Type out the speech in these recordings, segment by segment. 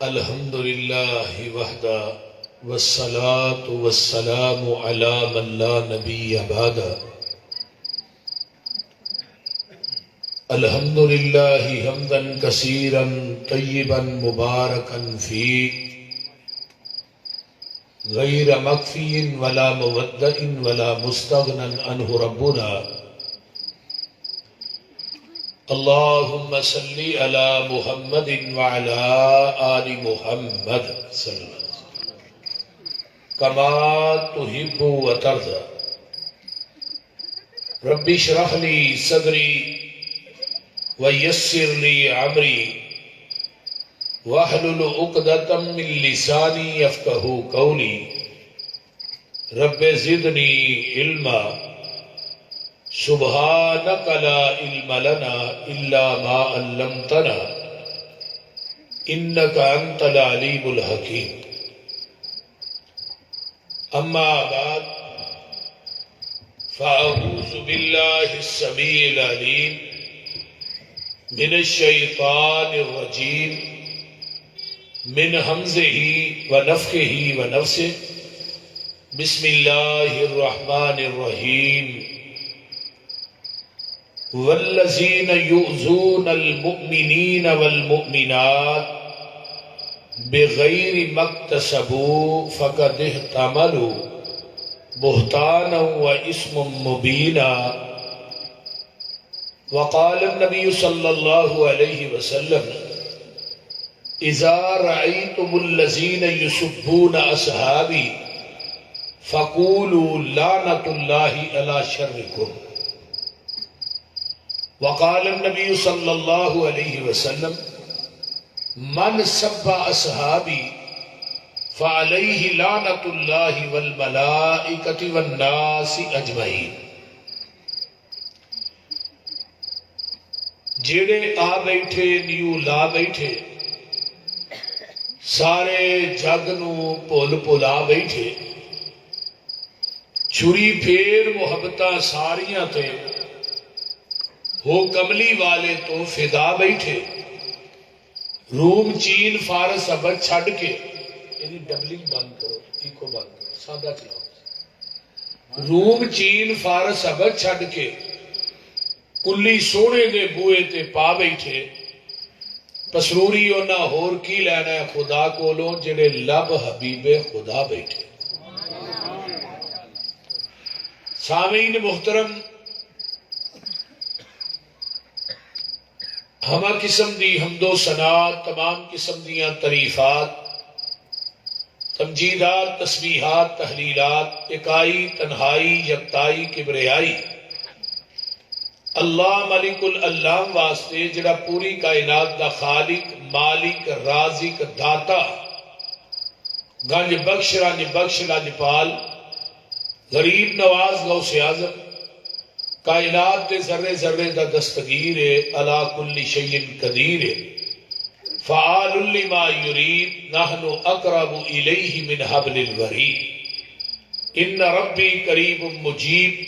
الحمد للہ وحدہ والصلاة والسلام علی من لا نبی بعدہ الحمد للہ حمدا کثیرا طیبا مبارکا فیہ غیر مکفی ولا مودع ولا مستغنا عنہ ربنا اللہم صلی علی محمد وعلی آل محمد صلی اللہ علیہ وسلم کما تحب و ترضى رب اشرح لی صدری ویسر لی عمری واحلل عقدۃ من لسانی یفقہوا قولی رب زدنی علما سبحانک لا علم لنا الا ما علمتنا انک انت العلیم الحکیم اما بعد فاعوذ باللہ السمیع العلیم من الشیطان الرجیم من حمزہ ونفخہ ونفثہ بسم اللہ الرحمن الرحیم والذین یؤذون المؤمنین والمؤمنات بغیر ما اکتسبوا فقد احتملوا بہتانا واثما مبینا وقال النبی صلی اللہ علیہ وسلم اذا رأيتم الذين يسبون اصحابي فقولوا لعنة الله على شركم وقال النبي صلى الله عليه وسلم من سب اصحابي فعليه لعنة الله والملائكة والناس اجمعين جڑے آ بیٹھے نیو لا بیٹھے سارے جگ نو بھول بھلا بیٹھے چھری پھیر محبتاں ساریاں تے ہو کملی والے تو فدا بیٹھے روم چین فارس ابد چھڑ کے یعنی ڈبلنگ بند کرو ایکو بند کرو سادہ چلاؤ روم چین فارس ابد چھڑ کے کلی سونے دے بوئے تے پا بیٹھے پسروری اونا ہور کی لینا ہے خدا کولوں جڑے لب حبیب خدا بیٹھے سامعین محترم ہمہ قسم دی حمد و ثنا تمام قسم دیاں تعریفات تمجیدات تسبیحات تحلیلات اکائی تنہائی یکتائی کبریائی اللہ ملک العلام واسطے جڑا پوری کائنات دا خالق مالک رازق داتا گنج بخش رنج بخش لاجپال غریب نواز غوث اعظم کائنات دے ذرے ذرے دا دستگیر علی کل شیء قدیر فعال لما یرید نحن اقرب الیہ من حبل الورید ان ربی قریب مجیب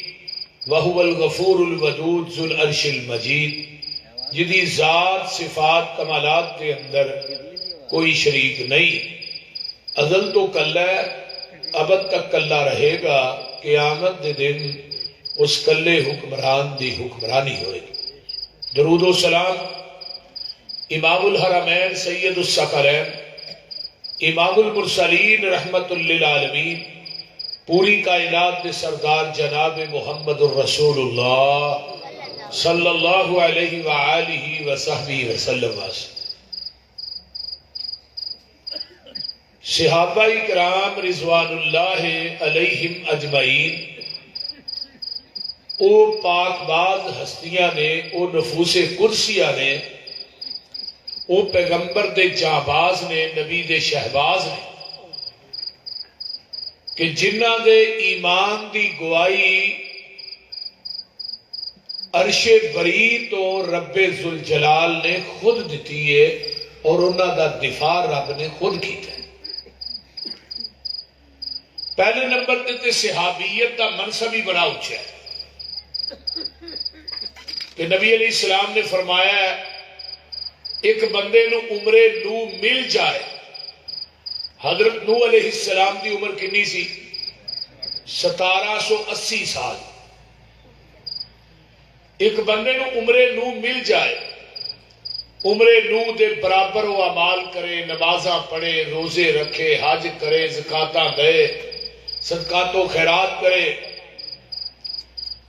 وہو الغفور الودود ذو العرش المجید جدی ذات صفات کمالات کے اندر کوئی شریک نہیں ازل تو کلہ ابد تک کلہ رہے گا قیامت دے دن اس کلے حکمران دی حکمرانی ہوئے گی درود و سلام امام الحرمین سید الثقلین امام المرسلین رحمت للعالمین پوری کائنات دے سردار جناب محمد الرسول اللہ صلی اللہ علیہ وآلہ وصحبہ وسلم صحابہ کرام رضوان اللہ علیہم اجمعین او پاک باز ہستیاں نے او نفوس قدسیہ نے او پیغمبر دے جانباز نے نبی دے شہباز نے کہ جنہ دے ایمان دی گواہی عرش بری تو رب ذوالجلال نے خود دیتی ہے اور انہاں دا دفاع رب نے خود کیتا ہے پہلے نمبر تے صحابیت دا منصب ہی بڑا اونچا ہے کہ نبی علیہ السلام نے فرمایا ہے ایک بندے نو عمر نو مل جائے. حضرت نوح علیہ السلام دی عمر کنی سی؟ 1780 سال. ایک بندے نو عمر نو مل جائے، عمر نو دے برابر وہ اعمال کرے، نمازاں پڑھے، روزے رکھے، حج کرے، زکاتاں دے، صدقات و خیرات کرے.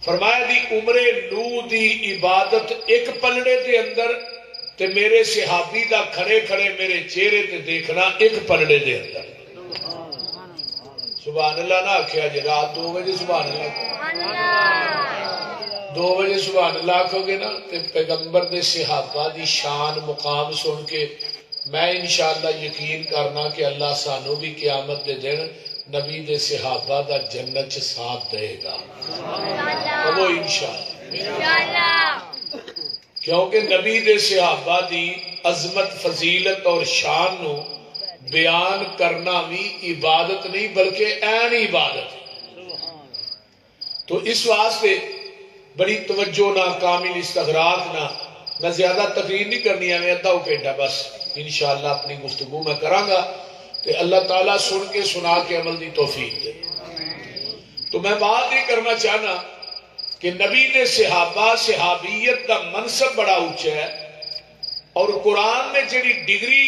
فرمایا دی عمر نو دی عبادت ایک پلڑے دے اندر تے میرے صحابی دا کھڑے کھڑے میرے چہرے تے دیکھنا ایک پلڑے دے اندر. سبحان اللہ نہ آکھیا جی رات 2 بجے سبحان اللہ 2 بجے سبحان اللہ آکھو گے نا تے پیغمبر دے صحابہ دی شان مقام سن کے میں انشاءاللہ یقین کرنا کہ اللہ سانو بھی قیامت دے دن نبی دے صحابہ دا جنت چ ساتھ دے گا. وہ انشاءاللہ، کیونکہ نبی دے صحابہ دی عظمت فضیلت اور شان نو بیان کرنا بھی عبادت نہیں بلکہ عین عبادت ہے. تو اس واسطے بڑی توجہ نہ، کامل استغراق نہ، میں زیادہ تقریر نہیں کرنی ہے، میں ادھا گھنٹہ بس انشاءاللہ اپنی گفتگو میں کراں گا کہ اللہ تعالیٰ سن کے سنا کے عمل دی توفیق دے. تو میں بات یہ کرنا چاہنا کہ نبی دے صحابہ صحابیت کا منصب بڑا اونچا ہے، اور قرآن میں جڑی ڈگری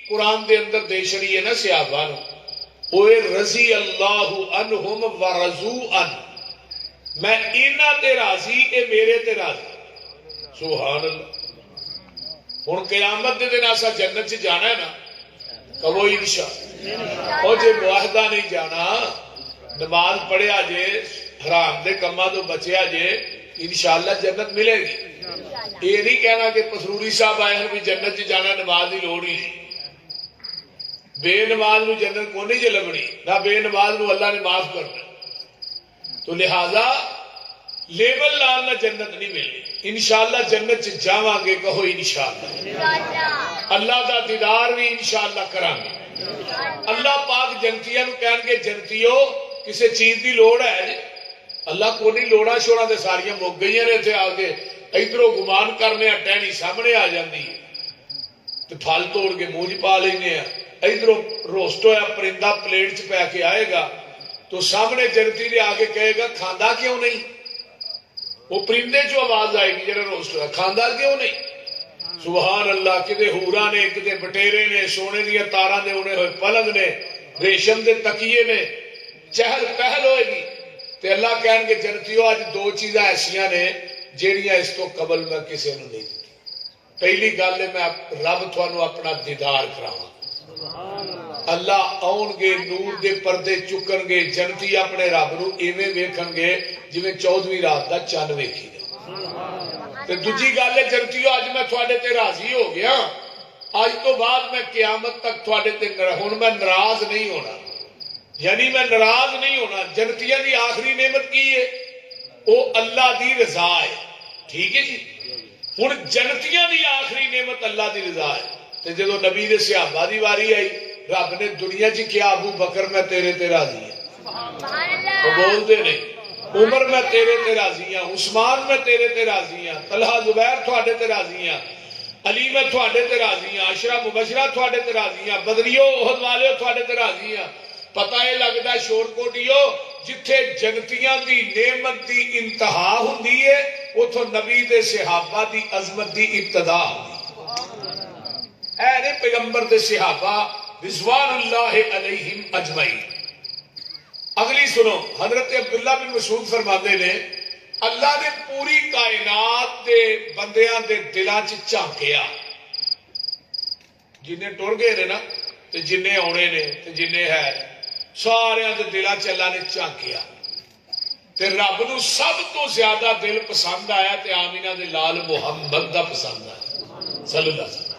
قرآن دے اندر دے چھڑی ہے نا صحابہ نو، وہ رضی اللہ عنہم ورضوا عنہ، میں انہاں تے راضی اے میرے تے راضی. سبحان اللہ. ہن قیامت دے دن اسا جنت چ جانا ہے نا، کہو انشاءاللہ. او جے معاہدہ نہیں جانا، نماز پڑھیا جے، حرام دے کماں تو بچیا جے، انشاءاللہ جنت ملے گی. یہ نہیں کہنا کہ پسروری صاحب آئے ہیں بھی جنت چ جانا نماز کی لوڑ ہی نہیں. بے نماز نو جنت کو نہیں جے لبنی، نہ بے نماز نو اللہ نے معاف کرنا. تو لہذا لیبل لال نہ جنت نہیں ملنی. انشاءاللہ جنت چ جاواں گے، کہو انشاءاللہ. اللہ دا دیدار بھی انشاءاللہ کران گے. اللہ پاک جنتیاں نو کہن گے جنتیو کسے چیز دی لوڑ ہے جی؟ اللہ کو نہیں، لوڑا شوڑا تے ساریاں مک گئی نے. اتنے آ کے ادھروں گمان کرنے ٹہنی سامنے آ جاندی ہے تے پھل توڑ کے منہ چ پا لینے، ادھروں روسٹ ہوا پرندہ پلیٹ چ پی کے آئے گا تو سامنے جنتی نے آ کے کہے گا کھاندا کیوں نہیں؟ وہ پرندے جو آواز آئے گی جڑا روسٹ ہوا، کھاندا کیوں نہیں؟ سبحان اللہ. کتے ہورا نے، کتے بٹیرے نے، سونے دیا تاراں دے اڑے ہوئے پلنگ نے، ریشم دے تکیے نے، چہل پہل ہوئے گی. تے اللہ کہن گے جنتیو اج 2 چیزاں ایسیاں نے جیڑیاں اس تو قبل میں کسی نو نہیں دی. پہلی گل ہے میں رب تھانو اپنا دیدار کراواں. اللہ آؤن گے، نور دے پردے چکن گے، جنتی اپنے رب نو ایویں ویکھن گے جویں 14ویں رات دا چن ویکھی دے. تے دوجی گل ہے جنتیو اج میں تھوڑے تے راضی ہو گیا، اج تو بعد میں قیامت تک تھوڑے تے ہن میں ناراض نہیں ہونا. یعنی میں ناراض نہیں ہونا. جنتیاں دی آخری نعمت کی ہے؟ وہ اللہ دی رضا ہے. ٹھیک ہے جی. ہن جنتیاں دی آخری نعمت اللہ دی رضا ہے. تے جدو نبی دے صحابہ دی واری آئی، رب نے دنیا چ کیا ابو بکر میں تیرے تے راضی ہوں، وہ بولتے نہیں. عمر میں تیرے تے راضی ہوں، عثمان میں تیرے تے راضی ہوں، طلحہ زبیر تھوڑے تے راضی ہوں، علی میں تھوڑے تے راضی ہوں، عشرہ مبشرہ تھوڑے تے راضی ہوں، بدریو احد والے تھوڑے تے راضی ہوں. پتہ یہ لگتا ہے شور کوٹیو جتھے جنتیاں دی نعمت دی انتہا ہوندی ہے اتھوں نبی دے صحابہ دی عظمت دی ابتدا ہوندی. اے نے پیغمبر دے صحابہ رضوان اللہ علیہم اجمعین. اگلی سنو، حضرت عبداللہ بن مسعود فرماتے نے اللہ نے پوری کائنات دے بندیاں دے دلاں چ جھانکیا. جنہیں ٹر گئے نے نا تے جنہیں آنے نے تے جنہیں ہے سارے دے دلاں چ اللہ نے جھانکیا. تے رب نو سب تو زیادہ دل پسند آیا تے آمینہ دے لال محمد دا پسند آیا صلی اللہ علیہ وسلم.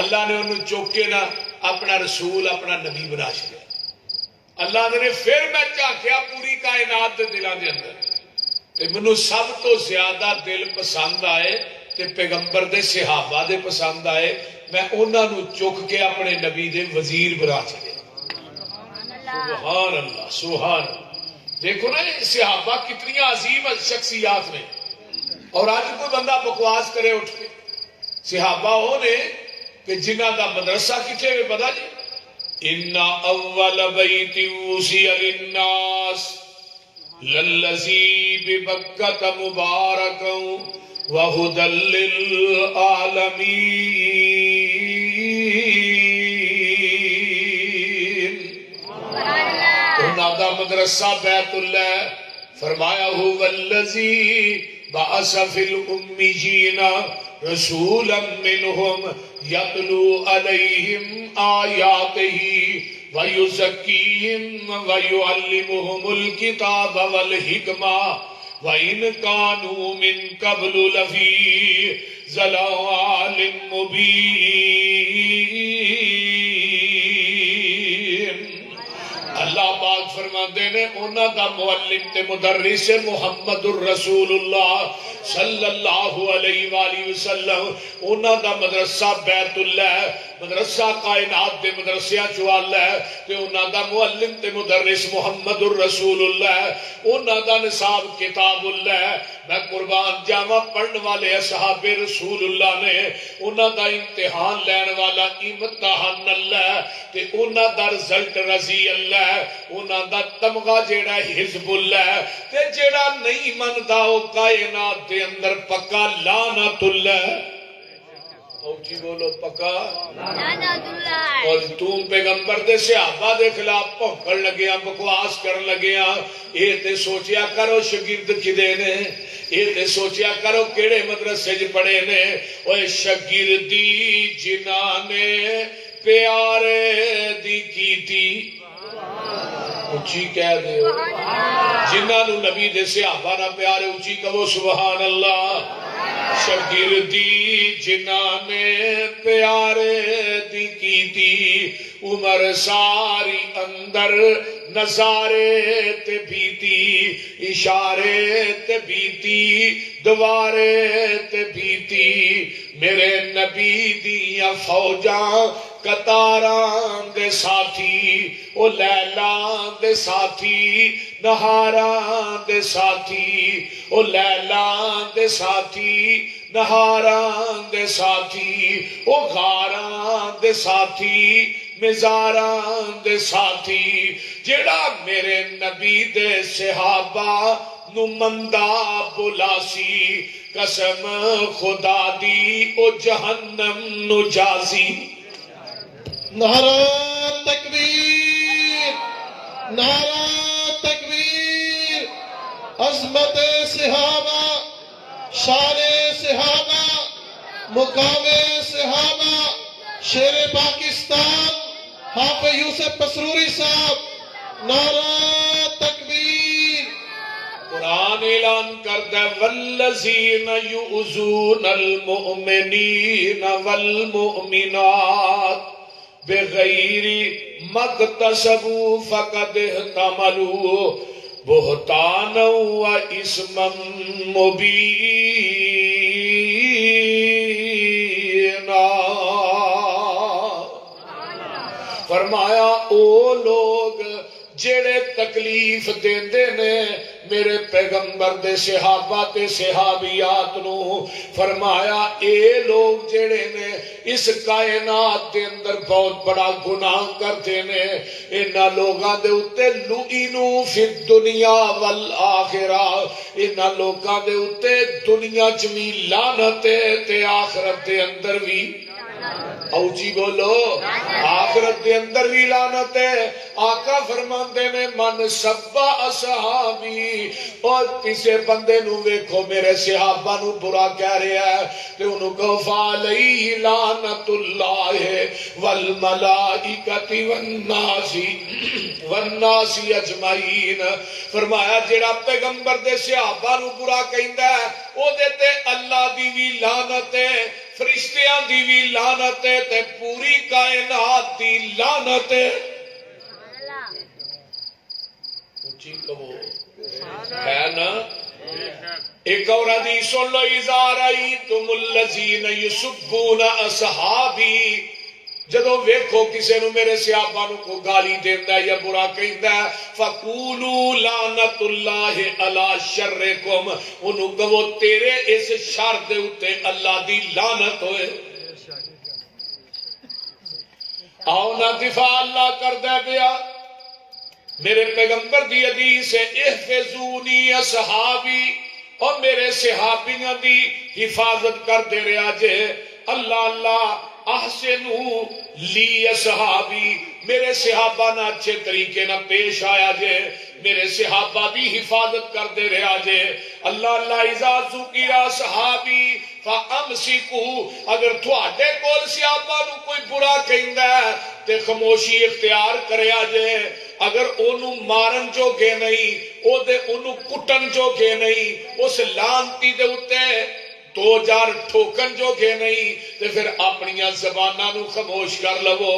اللہ نے انہوں چوک کے نہ اپنا رسول اپنا نبی بنا چھڑیا. اللہ نے پھر میں جھانکیا پوری کائنات دے دلاں دے اندر تے منو سب تو زیادہ دل پسند آئے تے پیغمبر دے صحابہ دے پسند آئے. میں انہاں نو چک کے اپنے نبی دے وزیر بنا چھڑیا. سبحان اللہ سبحان اللہ. دیکھو نا صحابہ کتنی عظیم شخصیات نے. اور آج کوئی بندہ بکواس کرے اٹھ کے، صحابہ وہ نے کہ جنہ دا مدرسہ کتنے میں پتا جی ان اول بیت وصی للناس للذی ببکۃ مبارکا وہدی للعالمین۔ انہاں دا مدرسہ بیت اللہ فرمایا هو الذی بعث فی الامیین رسولا منہم یتلو علیہم آیاتہ ویزکیہم ویعلمہم الکتاب والحکمہ وَإِنْ كَانُوا مِنْ قَبْلُ لَفِي ضَلَالٍ مُبِينٍ۔ اللہ پاک فرماتے ہیں انہاں دا معلم تے مدرس محمد الرسول اللہ صلی اللہ علیہ وآلہ وسلم، انہاں دا مدرسہ بیت اللہ مدرسہ کائنات دے مدرسیاں چوال ہے تے انہاں دا معلم تے مدرس محمد الرسول اللہ، انہاں دا نصاب کتاب اللہ۔ میں قربان جاواں پڑھن والے اصحاب رسول اللہ نے انہاں دا امتحان لین والا امتحان اللہ تے انہاں دا رزلٹ رضی اللہ، انہاں دا تمغہ جیڑا حزب اللہ تے جیڑا نہیں مندا او کائنات دے اندر پکا لعنت اللہ۔ اوچی بولو پکا لعنت اللہ۔ اور تم پیغمبر دے صحابہ دے خلاف پھونکن لگے ہیں، بکواس کرن لگے ہیں، اے تے سوچیا کرو شاگرد کدے نے، اے تے سوچیا کرو کیڑے مدرسے وچ پڑھے نے۔ اوے شاگردی جنہاں نے پیارے دی کیتی، اچھی کہہ دے جنہاں نو نبی دے صحابہ نہ پیارے، اچھی کہو سبحان اللہ۔ شاگردی جنہاں نے پیارے دی کیتی، عمر ساری اندر نظارے تے بیتی، اشارے تے بیتی، دوارے تے بیتی، میرے نبی دیاں فوجاں قطاراں دے ساتھی، او لیلاں دے ساتھی، نہاراں دے ساتھی، او لیلاں دے ساتھی، نہاراں دے ساتھی، او غاراں دے ساتھی، مزاراں دے ساتھی، جڑا میرے نبی دے صحابہ نو مندہ بلاسی، قسم خدا دی او جہنم نو جازی۔ نعرہ تکبیر، نعرہ تکبیر، عظمت صحابہ، شان صحابہ، مقام صحابہ، شیر پاکستان حافظ یوسف پسروری صاحب، نعرہ تکبیر۔ قرآن اعلان کرتا ہے والذین یؤذون المؤمنین والمؤمنات بغیر مکتسبوا فقد احتملوا بہتانا و اسما مبینا۔ فرمایا او لوگ جڑے تکلیف دیندے نے میرے پیغمبر دے صحابہ تے صحابیات نو، فرمایا اے لوگ جڑے نے اس کائنات دے اندر بہت بڑا گناہ کرتے نے، انہاں لوگاں دے اتے لعنو فی الدنیا والآخرہ، انہاں لوگاں دے اتے دنیا چ وی لعنت تے آخرت دے اندر بھی، اوچی بولو آخرت دے اندر بھی لعنت ہے۔ آقا فرماندے نے من سبا اصحابی، اور کسے بندے نو ویکھو میرے صحابہ نو برا کہہ رہا ہے تے انہوں کو فعلیہ لعنت اللہ والملائکۃ والناس اجمعین۔ فرمایا جڑا پیغمبر دے صحابہ نو برا کہندا ہے او دے تے اللہ دی وی لعنت ہے، فرشتیاں دی وی لعنت ہے تے پوری کائنات دی لعنت ہے۔ اچھی کہو ہے نا۔ ایک اور حدیث سن لو، اذا رأیتم الذین یسبون اصحابی، جدو ویکھو کسے نو میرے صحابہ نو کو گالی دیندا ہے یا برا کہندا ہے، فقولوا لعنت اللہ علی شرکم، انہوں کہو تیرے اس شر دے اتے اللہ دی لعنت ہوئے۔ آؤ نہ دفاع اللہ کردہ پیا میرے پیغمبر دی حدیث ہے احفظونی اصحابی اور میرے صحابیاں دی حفاظت کر دے رہا جے اللہ اللہ احسنو لی اصحابی میرے صحابہ نہ اچھے طریقے نہ پیش آیا جے میرے صحابہ دی حفاظت کر دے رہا جے اللہ اللہ اذا ذکر صحابی فامسکو اگر تھوڑے کول صحابہ نو کوئی برا کہندا ہے تے خاموشی اختیار کریا جے اگر اونوں مارن جوگے نہیں او دے اونوں کٹن جوگے نہیں اس لانتی دے اوتے 2000 ٹھوکن جو کہ نہیں تے پھر اپنیاں زباناں نو خاموش کر لو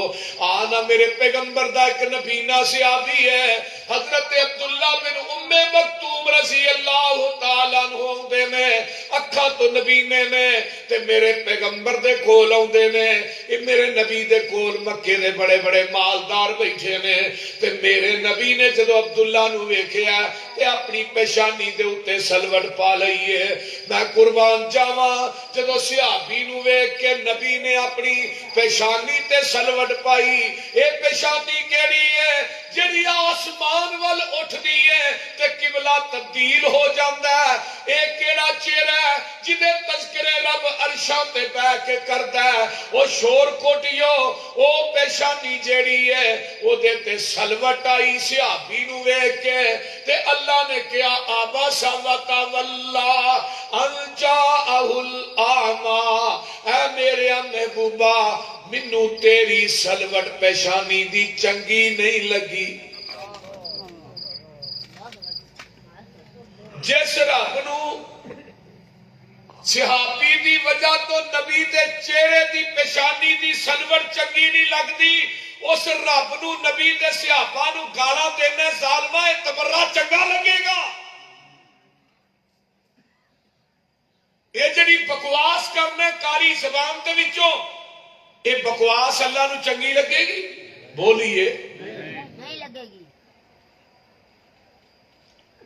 آنا میرے پیغمبر دا ایک نبینا صحابی ہے حضرت عبداللہ بن ام مکتوم رضی اللہ تعالیٰ عنہ دے نے اکھا تو نبینے نے تے میرے پیغمبر دے کول آوندے نے اے میرے نبی دے کول مکے دے بڑے بڑے مالدار بیٹھے نے تے میرے نبی نے جدو عبداللہ نو ویکھیا تے اپنی پیشانی دے اوتے سلوٹ پا لئیے میں قربان جا جدو صحابی نو ویکھ کے نبی نے اپنی پیشانی تے سلوٹ پائی اے پیشانی کیڑی ہے جڑی آسمان وال اٹھدی ہے تے قبلہ تبدیل ہو جاندا ہے اے کیڑا چہرہ ہے جدے تذکرے رب عرشاں تے بیٹھ کے کردا ہے او شور کوٹیو او پیشانی جیڑی ہے او دے تے سلوٹ آئی صحابی نو ویکھ کے تے اللہ نے کہا آبا ساوتا واللہ انجا اے میرے محبوبہ منو تیری سلوٹ پیشانی دی چنگی نہیں لگی جس رب نو صحابی دی وجہ تو نبی دے چہرے دی پیشانی دی سلوٹ چنگی نہیں لگدی اس رب نو نبی دے صحابہ نو گالاں دینے ظالمہ تبرہ چنگا لگے گا یہ جڑی بکواس کرنے کاری زبان دے وچوں یہ بکواس اللہ نو چنگی لگے گی بولیے نہیں لگے گی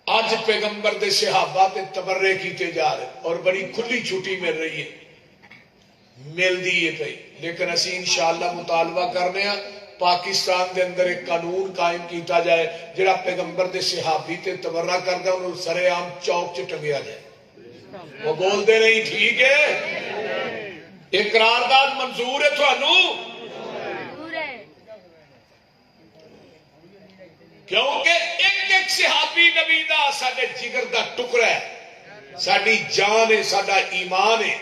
آج پیغمبر دے صحابہ تے تبرے کیتے جا رہے اور بڑی کھلی چھٹی مل رہی ہے مل دی ہے پئی لیکن اسی انشاءاللہ مطالبہ کرنے ہیں پاکستان دے اندر ایک قانون قائم کیتا جائے جڑا پیغمبر دے صحابی تے تبرہ کر دے انہوں سرے عام چوک چ ٹنگیا جائے وہ بول دے نہیں ٹھیک ہے اقرارداد منظور ہے تھانو کیونکہ ایک ایک صحابی نبی دا ساڈے جگر دا ٹکڑا ہے ساڈی جان ہے ساڈا ایمان ہے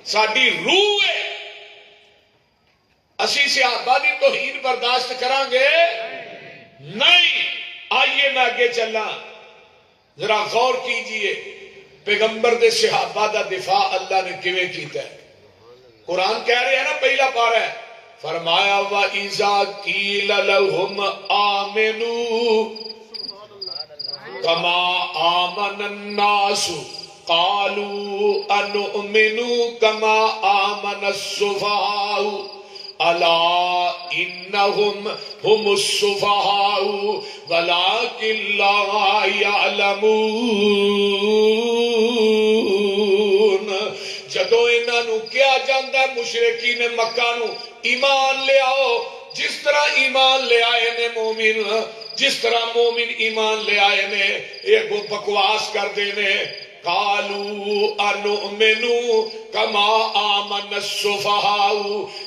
ساڈی روح ہے اسی صحابہ دی توہین برداشت کران گے نہیں آئیے میں آگے چلنا ذرا غور کیجئے پیغمبر دے صحابہ دا دفاع اللہ نے کیویں کیتا ہے قرآن کہہ رہے ہیں نا پہلا پارہ ہے فرمایا وَإِذَا قِيلَ لَهُمْ آمِنُوا كَمَا آمَنَ النَّاسُ قَالُوا أَنُؤْمِنُوا كَمَا آمَنَ السُّفَهَاءُ أَلَا إِنَّهُمْ هُمُ السُّفَهَاءُ وَلَكِنْ لَا يَعْلَمُونَ جدو انہاں نو کیا جاندا ہے مشرکین مکہ نو ایمان لے آؤ جس طرح ایمان لے آئے نے مومن جس طرح مومن ایمان لے آئے نے ایک بکواس کر دینے قالوا انؤمنوا کما آمن السفہاء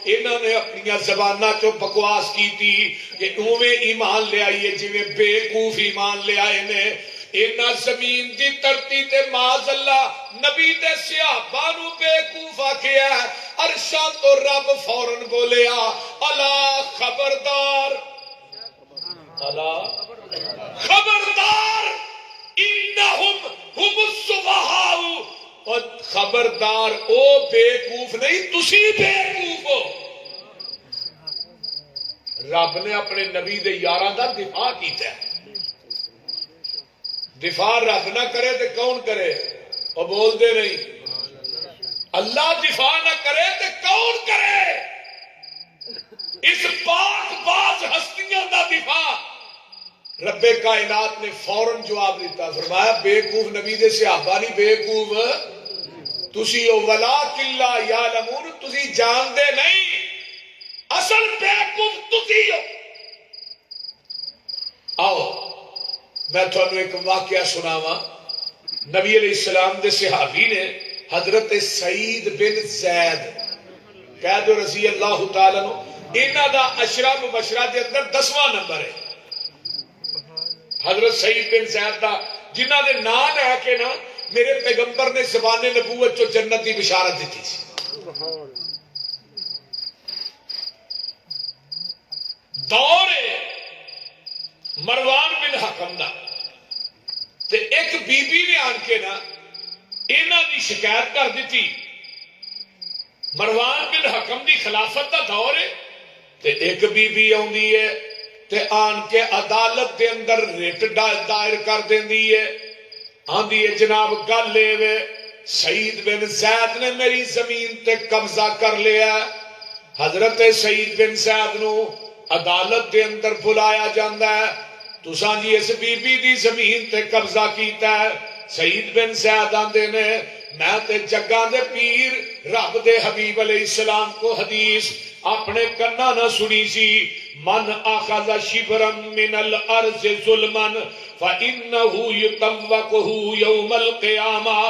انہوں نے اپنی زبانہ جو بکواس کی تھی کہ اوے ایمان لے آئیے جویں بے وقوف ایمان لے آئے نے اینا زمین دی ترتی تے معاذ اللہ نبی دے صحابہ نو بے وقوف آکھیا ہے عرشاں تو رب فوراً بولیا الا خبردار الا خبردار انہم ہم السفہاء اور خبردار او بے وقوف نہیں تسی بے وقوف ہو رب نے اپنے نبی دے یاراں دا دفاع کیتا ہے دفاع رب نہ کرے تو کون کرے اور بول دے نہیں اللہ دفاع نہ کرے تو کون کرے اس پاک باز ہستیاں دا دفاع رب کائنات نے فوراً جواب دیتا فرمایا بے وقوف نبی دے صحابہ نہیں بے وقوف تسی او ولکن لا یعلمون تسی جان دے نہیں اصل بے وقوف میں تھانوں ایک واقعہ سناواں. نبی علیہ السلام دے صحابی نے حضرت سعید بن زید کہہ دو رضی اللہ تعالیٰ عنہ، انہاں دا عشرہ مبشرہ دے اندر 10واں نمبر ہے. حضرت سعید بن زید دا جنہ دے نام ہے کہ نا میرے پیغمبر نے زبان نبوت چو جنت دی بشارت دیتی سی. دور مروان بن حکم دا تے ایک بی بی نے آن کے نا انہاں دی شکایت کر دیتی. مروان بن حکم دی خلافت دا دور ہے تے ایک بی بی آندی ہے تے آن کے عدالت دے اندر ریٹ دائر کر دیندی ہے. آندی ہے جناب گل لے سعید بن زید نے میری زمین تے قبضہ کر لیا. حضرت سعید بن زید نو عدالت دے اندر بلایا جاندہ ہے. تساں جی اس بی بی دی زمین تے قبضہ کیتا ہے. سعید بن زید آندے نے میں تے جگاں دے پیر رب دے حبیب علیہ السلام کو حدیث اپنے کنا نہ سنی سی. من اخذ شبرا من الارض ظلما فانه يطوقه يوم القيامه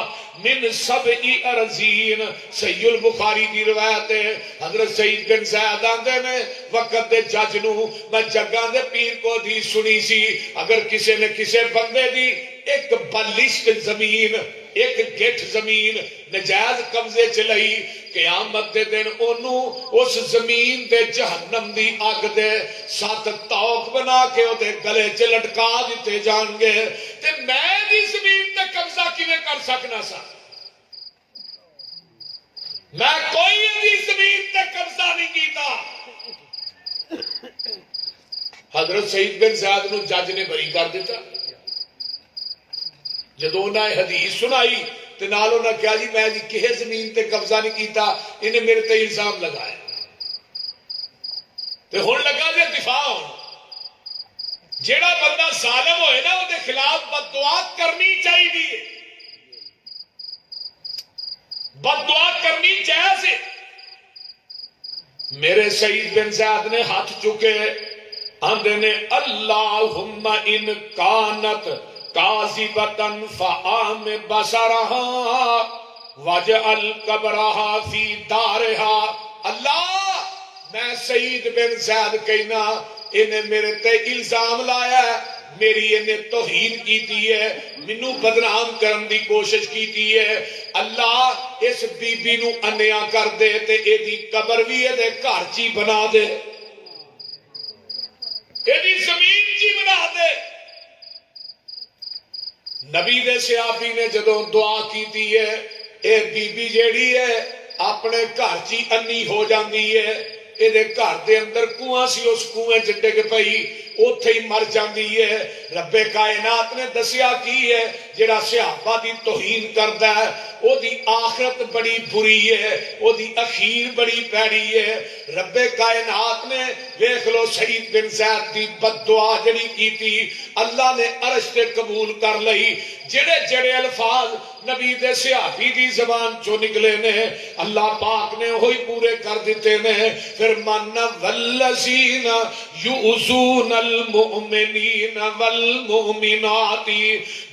من 7 ارضین. صحیح البخاری دی روایت ہے. حضرت سعید بن زید آندے نے وقت دے جج نو میں جگاں دے پیر کو حدیث سنی سی اگر کسی نے کسی بندے دی ایک بلشت زمین ایک گٹھ زمین نجائز قبضے چ لئی قیامت دے دن اونوں اس زمین دے جہنم دی اگ دے 7 توق بنا کے او دے گلے چ لٹکا دتے جان گے. تے میں دی زمین تے قبضہ کیویں کر سکنا سا؟ میں کوئی دی زمین تے قبضہ نہیں کیتا. حضرت سعید بن زید نو جج نے بری کر دیتا. جدو انہاں حدیث سنائی تے نال انہاں کہا جی میں جی کہے زمین تے قبضہ نہیں کیتا، انہیں میرے تے الزام لگایا. تے ہن لگا جے دفاع ہونا. جیڑا بندہ ظالم ہوئے نا وہ دے خلاف بد دعا کرنی چاہیے. بد دعا کرنی چاہیے. میرے سعید بن زید نے ہاتھ چکے آندے نے اللہم ان کانت کاذبتن فآم بصرها واجعل قبرها فی دارها. اللہ میں سعید بن زید کہنا انہیں میرے تے الزام لایا ہے، میری انہیں توہین کیتی ہے، منو بدنام کرن دی کوشش کیتی ہے. اللہ اس بی بی نو انیا کر دے تے اے دی قبر بھی اے دے گھر چی بنا دے، اے دی زمین چی بنا دے. نبی دے صحابی نے جدو دعا کیتی ہے اے بی بی جیڑی ہے اپنے گھر چی انی ہو جاندی ہے. اے دے گھر دے اندر کنواں سی، اس کنویں چ ڈگ پئی اوتھے ہی مر جاندی ہے. رب کائنات نے دسیا کی ہے جڑا صحابہ دی توہین کردا ہے او دی آخرت بڑی بری ہے، او دی اخیر بڑی پیڑی ہے. رب کائنات نے ویکھ لو سعید بن زید دی بد دعا جڑی کیتی اللہ نے عرش تے قبول کر لئی. جڑے جڑے الفاظ نبی دے صحابی دی زبان چوں نکلے نے اللہ پاک نے وہی پورے کر دیتے نے. پھر من والذین یؤذون المؤمنین والمؤمنات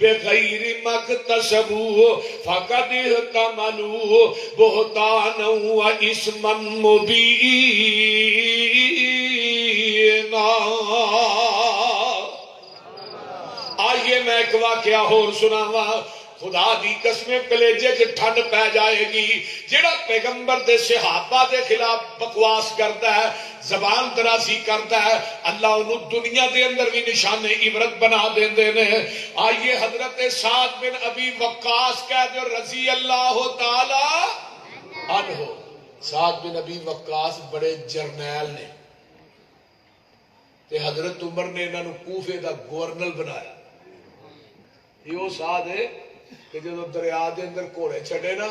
بغیر مکتسبوا فقد احتملوا بہتانا واثما مبینا. آئیے میں ایک واقعہ اور سناواں. خدا دی قسم کلیجے چ ٹھنڈ پہ جائے گی. جڑا پیغمبر دے صحابہ دے خلاف بکواس کرتا ہے، زبان درازی کرتا ہے، اللہ انہوں دنیا دے اندر بھی نشان عبرت بنا دیندے نے. آئیے حضرت سعد بن ابی وقاص کہہ جو رضی اللہ تعالی عنہ. سعد بن ابی وقاص بڑے جرنیل نے تے حضرت عمر نے انہاں نوں کوفے دا گورنر بنایا. یہ سعد ہے کہ جب دریا دے اندر گھوڑے چھڑے نا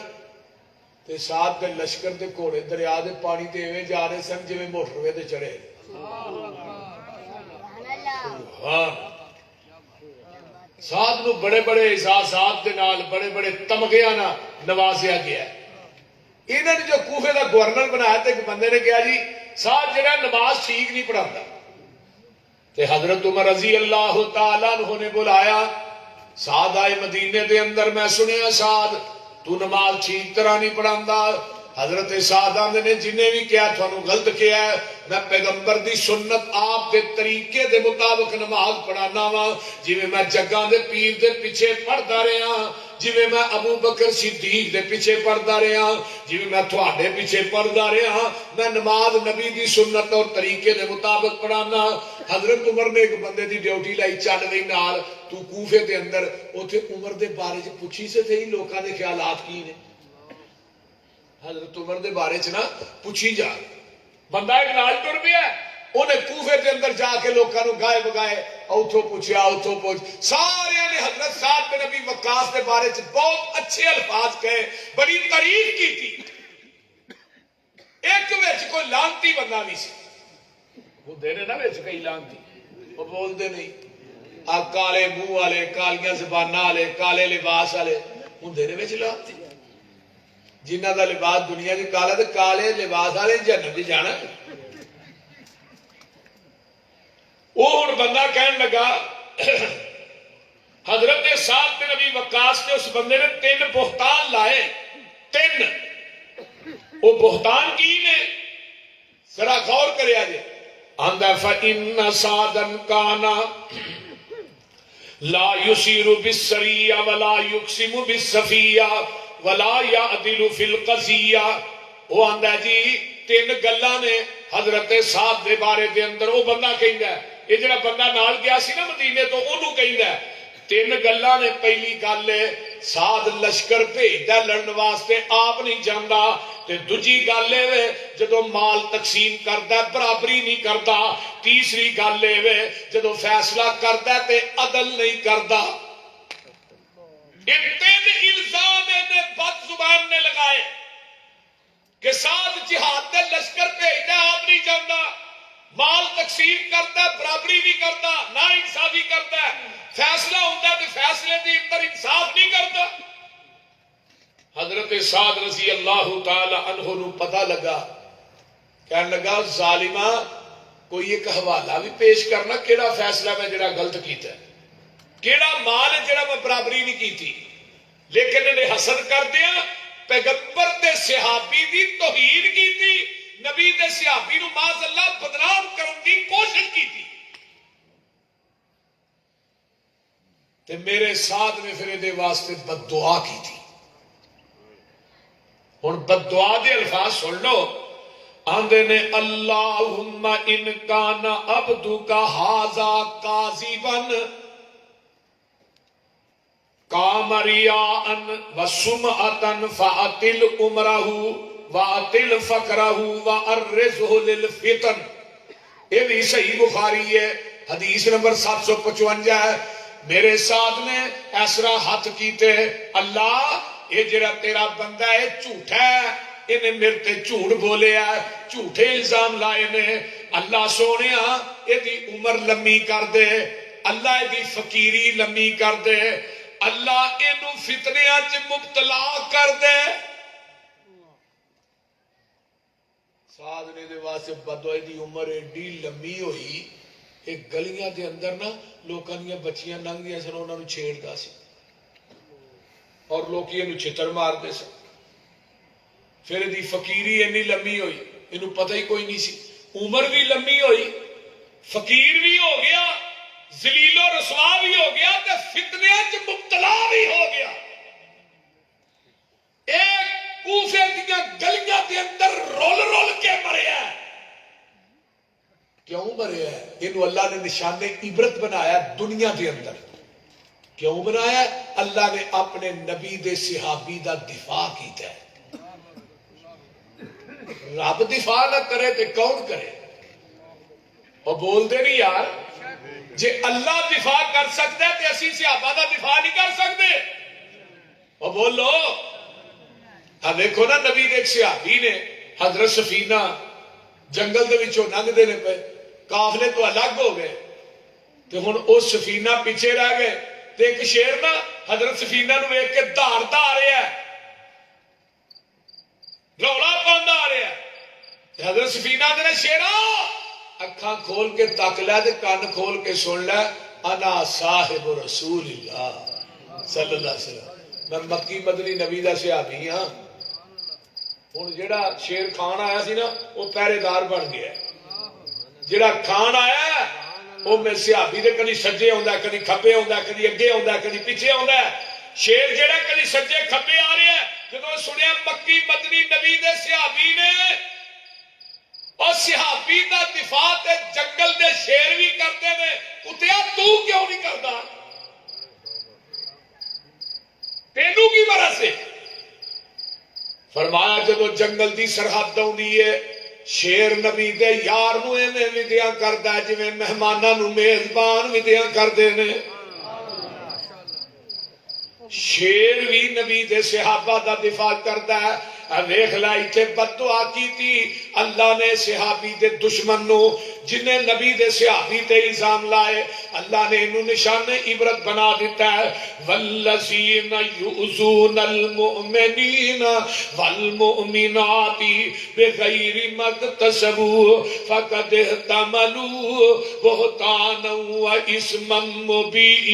تے سعد دے لشکر دے گھوڑے دریا دے پانی تے ایویں جا رہے سن جویں موٹر وے تے چڑھے. ہاں سعد نو بڑے بڑے اعزازات دے نال بڑے بڑے تمغیاں نال نوازیا گیا. انہاں نے جو کوفے دا گورنر بنایا تے ایک بندے نے کہا جی سعد جڑا نماز ٹھیک نہیں پڑھاتا. تے حضرت عمر رضی اللہ تعالیٰ عنہ نے بلایا، سعد آئے مدینے دے اندر، میں سنیا سعد تو نماز ٹھیک طرح نہیں پڑھاندا۔ حضرت سعد آندے نے جنہیں بھی کیا تھانو غلط کیا ہے، میں پیغمبر دی سنت آپ دے طریقے دے مطابق نماز پڑھانا وا، جویں میں جگاں دے پیر دے پیچھے پڑھدا رہا، جویں میں ابو بکر صدیق دے پیچھے پڑھدا رہا، جویں میں تواڈے پیچھے پڑھدا رہا، میں نماز نبی دی سنت اور طریقے دے مطابق پڑھانا۔ حضرت عمر نے ایک بندے دی ڈیوٹی لائی، چل وی نال تو کوفے دے اندر، اوتھے عمر دے بارے چ پوچھی سے تھی لوکاں دے خیالات کی نے، حضرت عمر دے بارے چ نا پوچھی جا۔ بندہ ایک نال ٹر پیا، انہیں کوفے دے اندر جا کے لوکاں نو گائے بگائے، اوتھوں پوچھیا اوتھوں پوچھ، سارے نے حضرت سعد بن ابی وقاص دے بارے چ بہت اچھے الفاظ کہے، بڑی تعریف کی تھی۔ ایک وچ کوئی لانتی بندہ نہیں سی، وہ دینے نا وچ کئی لانتی، وہ بول دے نہیں، آ کالے منہ والے، کالیاں زباناں والے، کالے لباس والے، ہوں دینے وچ لانتی، جنہ دا لباس دنیا کی کالا تے کالے لباس والے جنت دی جانا۔ وہ ہن بندہ کہن لگا، حضرت سعد بن ابی وقاص نے اس بندے نے 3 بہتان لائے، 3۔ وہ بہتان کی نے ذرا غور کریا جے، آندا فإن سعدا كان لا يسير بالسرية ولا يقسم بالسفية ولا يعدل في القضية۔ وہ آندا جی 3 گلاں نے حضرت سعد دے بارے دے اندر، وہ بندہ کہندا ہے، یہ جڑا بندہ نال گیا سی نا مدینے تو انہوں کہندا ہے 3 گلاں نے۔ پہلی گل ہے سعد لشکر بھیجدا لڑن واسطے، آپ نہیں جاندا، تے دوجی گل ہے جدو مال تقسیم کردا ہے برابری نہیں کردا، تیسری گل ہے جدو فیصلہ کردا ہے تے عدل نہیں کردا۔ یہ 3 الزام نے بد زبان نے لگائے کہ سعد جہاد دے لشکر بھیجدا آپ نہیں جاندا، مال تقسیم کرتا ہے برابری نہیں کرتا، نا انصافی کرتا ہے، فیصلہ ہوتا ہے تو فیصلے کے اندر انصاف نہیں کرتا۔ حضرت سعد رضی اللہ تعالی عنہ نو پتہ لگا، کہنے لگا ظالمہ کوئی ایک حوالہ بھی پیش کرنا، کیڑا فیصلہ میں جڑا غلط کیتا ہے، کیڑا مال جڑا میں برابری نہیں کیتی۔ لیکن انہیں حسد کر دیا، پیغمبر دے صحابی دی توہین کیتی، نبی دے صحابی نو معاذ اللہ بدنام کرن دی کوشش کی تھی، تے میرے ساتھ نے پھر دے واسطے بد دعا کی تھی۔ ہن بد دعا دے الفاظ سن لو، آندے نے اللہم ان کان عبدک ھذا کاذبا قام ریاء وسمعۃ فاطل عمرہ وَأَطِلْ فَقْرَهُ وَأَرِّزْهُ لِلْفِتَنِ۔ یہ بھی صحیح بخاری ہے، حدیث نمبر 755 ہے۔ میرے ساتھ نے ایسرا ہاتھ کیتے، اللہ یہ جڑا تیرا بندہ ہے جھوٹا ہے، انہیں میرے تے جھوٹ بولے ہے، جھوٹے الزام لائے نے، اللہ سونیا یہ دی عمر لمبی کر دے، اللہ یہ دی فقیری لمبی کر دے، اللہ اینو فتنیاں چ مبتلا کر دے۔ سعد نے دے واسطے بدوئی دی عمر ایڈی لمبی ہوئی، ایک گلیاں دے اندر نا لوکاں دیاں بچیاں لنگ دیاں سن، انہاں نو چھیڑدا سی اور لوکی اینو چھتر مار دے سن۔ پھر دی فقیری اتنی لمبی ہوئی، اینو پتہ ہی کوئی نہیں سی، عمر بھی لمبی ہوئی، فقیر بھی ہو گیا، ذلیل و رسوا بھی ہو گیا، تے فتنے چ مبتلا بھی ہو گیا۔ ایک کوفے دیاں گلیاں دے اندر رول رول کے مریا ہے۔ کیوں مریا ہے؟ انہوں اللہ نے نشان عبرت بنایا دنیا دے اندر۔ کیوں بنایا؟ اللہ نے اپنے نبی دے صحابی دا دفاع کیتا ہے۔ رب دفاع نہ کرے تے کون کرے؟ اور بول دے نہیں یار، جے اللہ دفاع کر سکتا ہے تے اسی صحابہ دا دفاع نہیں کر سکتے؟ اور بولو ہاں دیکھو نا، نبی دے ایک صحابی نے حضرت سفینہ جنگل دے وچوں لنگ دے نے پے، قافلے تو الگ ہو گئے تے ہن او سفینہ پیچھے رہ گئے تے ایک شیر نا حضرت سفینہ نو ویکھ کے دھاڑدا آ رہا ہے، رولا پاندا آ رہا ہے تے حضرت سفینہ دے شیرا اکھاں کھول کے تک لے تے کان کھول کے سن لے انا صاحب رسول اللہ صلی اللہ علیہ وسلم میں مکی مدنی نبی دا صحابی ہاں ہن جڑا شیر کھان آیا سی نا وہ پہرے دار بن گیا جڑا کھان آیا وہ میں صحابی دے کدی سجے آندا کدی کھبے آندا کدی اگے آندا کدی پیچھے آندا شیر جڑا کدی سجے کھبے آ رہا ہے جدوں سنیا مکی مدنی نبی دے صحابی نے اور صحابی دا دفاع تے جنگل دے شیر بھی کرتے ہیں کتیا تو کیوں نہیں کرتا تینوں کی وجہ سے فرمایا جدو جنگل دی سرحد آندی ہے شیر نبی دے یار نو ایویں ودیاں کردا ہے جویں مہماناں نو میزبان ودیاں کردے نے شیر بھی نبی دے صحابہ دا دفاع کردا ہے ویکھ لا ایتھے بد دعا کیتی اللہ نے صحابی دے دشمن نو جنہیں نبی دے صحابی تے الزام لائے اللہ نے انہوں نشان عبرت بنا دیتا ہے والذین یؤذون المؤمنین والمؤمنات بغیر ما اکتسبوا فقد احتملوا بہتانا واثما مبینا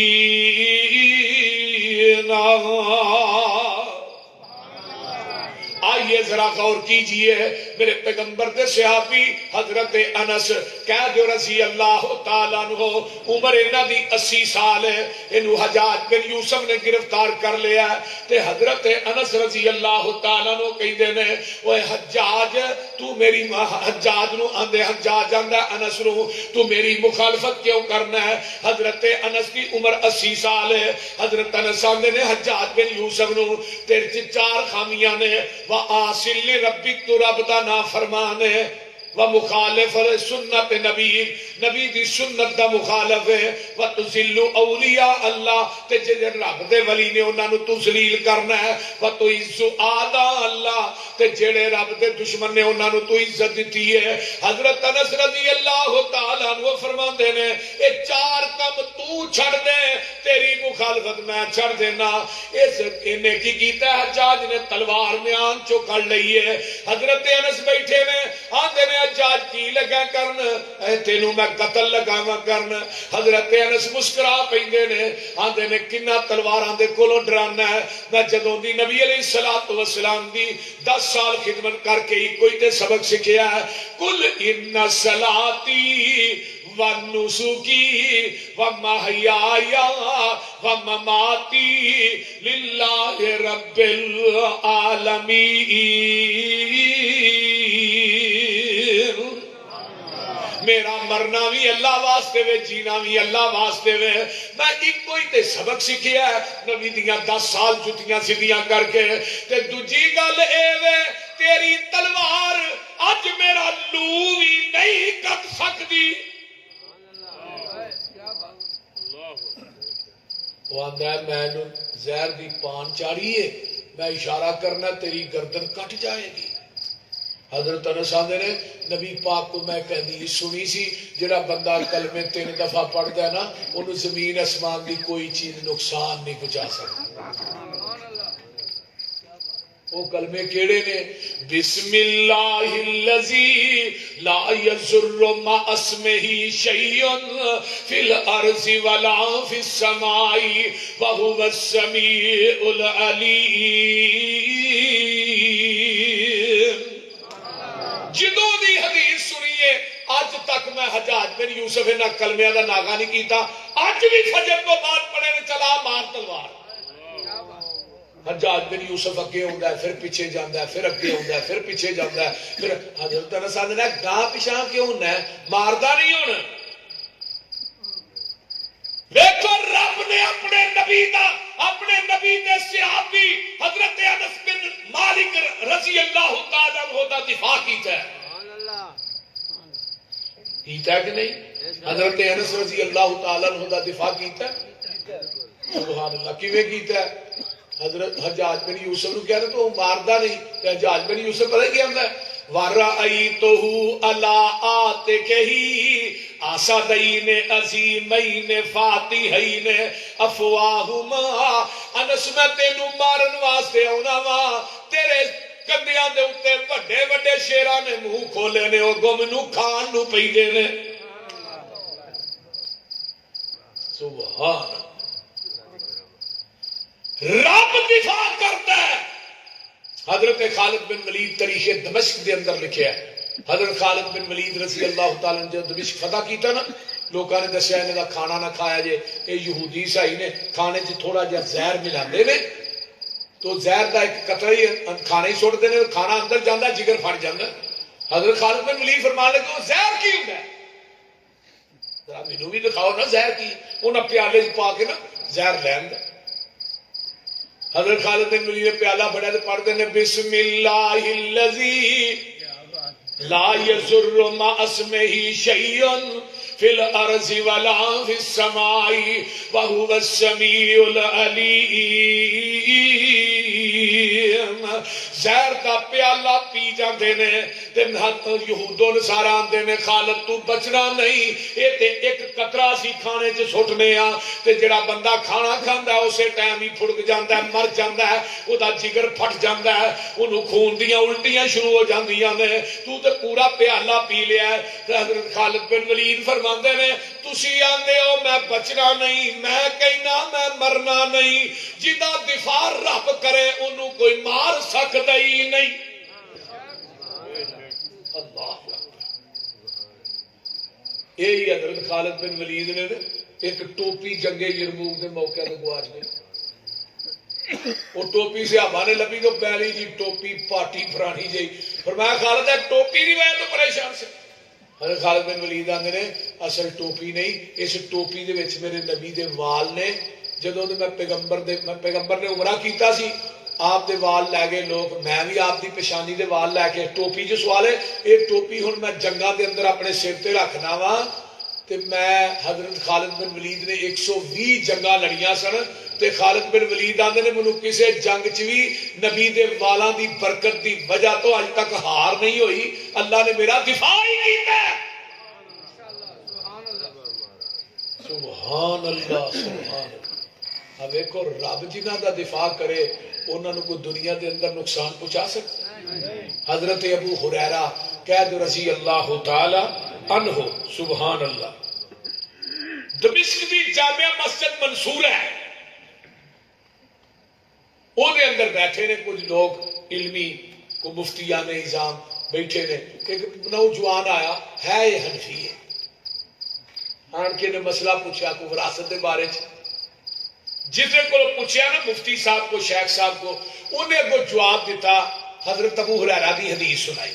آئیے ذرا غور کیجئے میرے پیغمبر دے صحابی حضرت انس کہہ دو رضی اللہ تعالیٰ عنہ عمر انہاں دی 80 سال ہے انہوں حجاج بن یوسف نے گرفتار کر لیا ہے تے حضرت انس رضی اللہ تعالیٰ عنہ کہی دینے وہ حجاج تو میری حجاج نو آندے حجاج آندہ انس نو تو میری مخالفت کیوں کرنا ہے حضرت انس کی عمر 80 سال ہے حضرت انس آندے نے حجاج بن یوسف نو تیرے 4 خامیاں نے وآسل لربک تو رب دا نافرمان ہے ومخالف سنت نبی دی سنت دا مخالف ہے وتذل اولیاء اللہ تے جے رب دے ولی نے انہاں نو تذلیل کرنا ہے وتعز اعداء اللہ تے جڑے رب دے دشمن نے انہاں نو تو عزت دتی ہے حضرت انس رضی اللہ تعالی عنہ فرماندے نے اے 4 کم تو چھڑ دے تیری مخالفت میں چھڑ دینا اس نے کی کیتا ہے حجاج نے تلوار میان چو کر لئی ہے حضرت انس بیٹھے نے آندے نے حجاج کی لگا کرن اے تینوں میں قتل لگاواں کرن حضرت انس مسکرا پیندے نے آندے نے کنا تلواراں دے کولوں ڈرانا ہے میں جدوں دی نبی علیہ الصلوۃ والسلام دی 10 سال خدمت کر کے کوئی تے سبق سکھیا ہے کل ان صلاتی ونسکی ومحیای ومماتی للہ رب العالمین میرا مرنا بھی اللہ واسطے وے جینا بھی اللہ واسطے وے میں ایک کوئی تے سبق سکھیا ہے نبی دیاں 10 سال جتیاں سیدیاں کر کے تے دوجی گل اے وے تیری تلوار اج میرا لو بھی نہیں کٹ سکتی وہ آندہ ہے میں زہر دی پان چاڑی ہے میں اشارہ کرنا تیری گردن کٹ جائے گی حضرت انس آندے نے نبی پاک کو میں حدیث سنی سی جڑا بندہ کلمے 3 دفعہ پڑھدا ہے نا انہوں زمین اسمان دی کوئی چیز نقصان نہیں پہنچا سکتی وہ کلمے کیڑے نے بسم اللہ الذی لا یضر مع اسمہ شیء فی الارض ولا فی السماء وهو السمیع العلیم جدوں دی حدیث سنیے اج تک میں حجاج بن یوسف نہ کلمیاں دا ناغا نہیں کیتا اج بھی فجر تو بعد پڑھے نے چلا مار تلوار حجاج بن یوسف اگے ہوندا ہے پھر پیچھے جاندا ہے پھر اگے ہوندا ہے پھر پیچھے جاندا ہے پھر حضرت انس نے گاہ پیچھے کیوں ہونا ہے ماردا نہیں ہونا دیکھو رب نے اپنے نبی دے صحابی حضرت انس بن مالک رضی اللہ تعالی عنہ دا دفاع کیتا ہے کہ نہیں حضرت انس رضی اللہ تعالی عنہ دا دفاع کیتا ہے سبحان اللہ کیویں کیتا ہے حضرت حجاج بن یوسف نو کہہ رہے تو ماردا نہیں کہ حجاج بن یوسف پتہ کیا ہوندا ہے وَرَأَيْتُهُ عَلَىٰ آتِكَهِ أَسَدَيْنِ عَظِيمَيْنِ فَاتِحَيْنِ أَفْوَاهُمَا انس میں تینوں مارن واسطے آونا وا تیرے کندیاں دے اوتے وڈے وڈے شیراں نے منہ کھولے نے او گم نو کھان نو پیندے نے سبحان رب دفاع کرتا ہے. حضرت خالد بن ولید تاریخ دمشق دے اندر لکھیا ہے حضرت خالد بن ولید رضی اللہ تعالی عنہ جب دمشق فتح کیتا نا لوکاں نے دسیا انہاں دا کھانا نہ کھایا جے اے یہودی عیسائی نے کھانے چ تھوڑا جہا زہر ملاندے نے تو زہر دا ایک قطرہ ہی کھانے ہی سٹ دے نے کھانا اندر جاندا جگر پھٹ جاندا. حضرت خالد بن ولید فرمان لگے وہ زہر کی ہوندا ہے ذرا مینوں بھی دکھاؤ نا زہر کی. انہاں پیالے چ پا کے نا زہر لین دا حضرت خالد بن ولید نے پیالہ پھڑیا تے پڑھ دے نے بسم اللہ الذی لا یضر مع اسمہ شیء فی الارض ولا فی السماء وهو السمیع العلیم. زہر دا پیالہ پی جاندے نے تے یہود و نصارا آندے نے خالد تو بچنا نہیں اے تے ایک قطرہ سی کھانے چ سٹنے آ تے جڑا بندہ کھانا کھاندا ہے اسے ٹائم ہی پھڑک جاندا ہے مر جاندا ہے او دا جگر پھٹ جاندا ہے اونوں خون دیاں الٹیاں شروع ہو جاندیاں نے تو تے پورا پیالہ پی لیا ہے. تے حضرت خالد بن ولید فرماندے نے تسی آندے ہو میں بچنا نہیں میں کہنا میں مرنا نہیں جدا دفاع رب کرے انہوں کوئی مار سکتا ہی نہیں. اللہ یہی حضرت خالد بن ولید نے ایک ٹوپی جنگے یرموک دے موقع تے گواچ گئی. وہ ٹوپی صحابہ نے لبی تو پہلی جی ٹوپی پاٹی پرانی جی فرمایا خالد ہے ٹوپی نہیں وجہ تو پریشان سے. حضرت خالد بن ولید آندے نے اصل ٹوپی نہیں اس ٹوپی دے وچ میرے نبی دے وال نے جدوں میں پیغمبر نے عمرہ کیتا سی آپ دے وال لے گئے لوگ میں بھی آپ دی پیشانی دے وال لے کے ٹوپی جو سوال ہے یہ ٹوپی ہن میں جنگاں دے اندر اپنے سر تے رکھنا وا تے میں حضرت خالد بن ولید نے 120 جنگاں لڑیاں سن تے خالد بن ولید آندے نے مینوں کسے جنگ چ بھی نبی دے والاں دی برکت دی وجہ تو اج تک ہار نہیں ہوئی اللہ نے میرا دفاع ہی کیتا ہے. سبحان اللہ سبحان اللہ. اب دیکھو رب جنہ دا دفاع کرے انہاں نوں کوئی دنیا دے اندر نقصان پہنچا سکتا. حضرت ابو ہریرہ قید رضی اللہ تعالی عنہ سبحان اللہ دمشق دی جامع مسجد منصور ہے وہ دے اندر بیٹھے نے کچھ لوگ علمی کو مفتیان نظام بیٹھے نے ایک نوجوان آیا ہے یہ حنفی ہے آن کے نے مسئلہ پوچھا کو وراثت کے بارے جس نے کو پوچھا نا مفتی صاحب کو شیخ صاحب کو انہیں کو جواب دیتا حضرت ابو ہریرہ دی حدیث سنائی.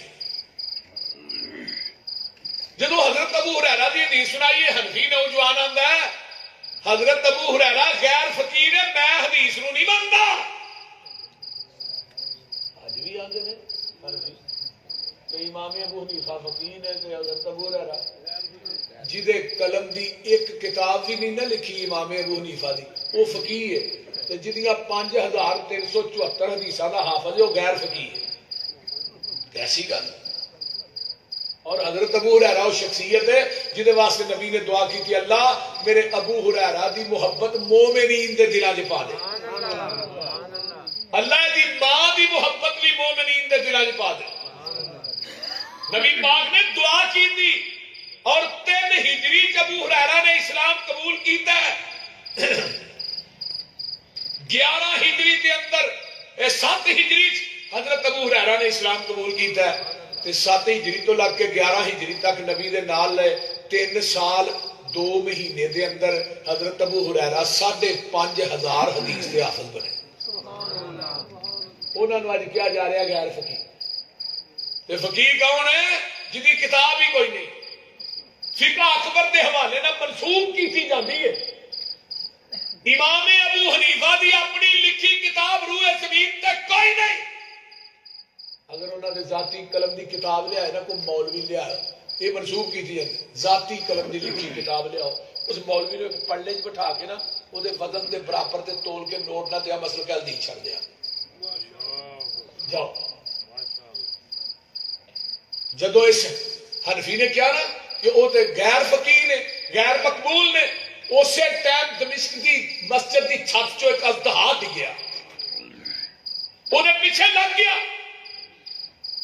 جدو حضرت ابو ہریرہ دی حدیث سنائی حنفی نوجوان آندا ہے حضرت ابو ہریرہ غیر فقیر ہے میں حدیث نو نہیں مانتا. اج بھی آندے نے حنفی کہ امام ابو حنیفہ فقیر ہے تے حضرت ابو ہریرہ جدے قلم دی ایک کتاب بھی نہیں نہ لکھی امام ابو حنیفہ دی وہ فقیر ہے تے جدیاں 5374 حدیثاں دا حافظ ہے وہ غیر فقیر ہے. کیسی گل. اور حضرت ابو ہریرہ وہ شخصیت ہے جدے واسطے نبی نے دعا کی کہ اللہ میرے ابو ہریرہ دی محبت مومنین دے دلاں وچ پا دے. اللہ دی ماں دی محبت بھی مومنین دے دلاں وچ پا دے. نبی پاک نے دعا کی تھی اور 3 ہجری ابو ہریرہ نے اسلام قبول کیتا ہے 11 ہجری کے اندر 7 ہجری حضرت ابو ہریرہ نے اسلام قبول کیتا ہے 7 ہجری تو لگ کے 11 ہجری تک نبی دے نال لے 3 سال 2 مہینے دے اندر حضرت ابو ہریرہ 5500 حدیث دے حافظ بنے. انہاں نوں اج کیا جا رہا غیر فقیر. تے فقیر کون ہے جدی کتاب ہی کوئی نہیں فقہ اکبر دے حوالے نال منسوب کیتی جاندی ہے. امام ابو حنیفہ دی اپنی لکھی کتاب روح زمین تے کوئی نہیں. اگر انہوں نے ذاتی قلم دی کتاب لیا ہے نا کوئی مولوی لیا ہے یہ منسوخ کی تھی ذاتی قلم دی لکھی کتاب لیا ہو اس مولوی نے پڑھنے بٹھا کے نا وہ وزن دے برابر تے تول کے نوٹ نہ دیا مسئلہ کل دی چھڑ دیا جاؤ. جدو اس حنفی نے کیا نا کہ وہ غیر فقیر نے غیر مقبول نے اسی ٹائم دمشق دی مسجد دی چھت چو ایک اژدہا ڈگیا انہیں پیچھے لگ گیا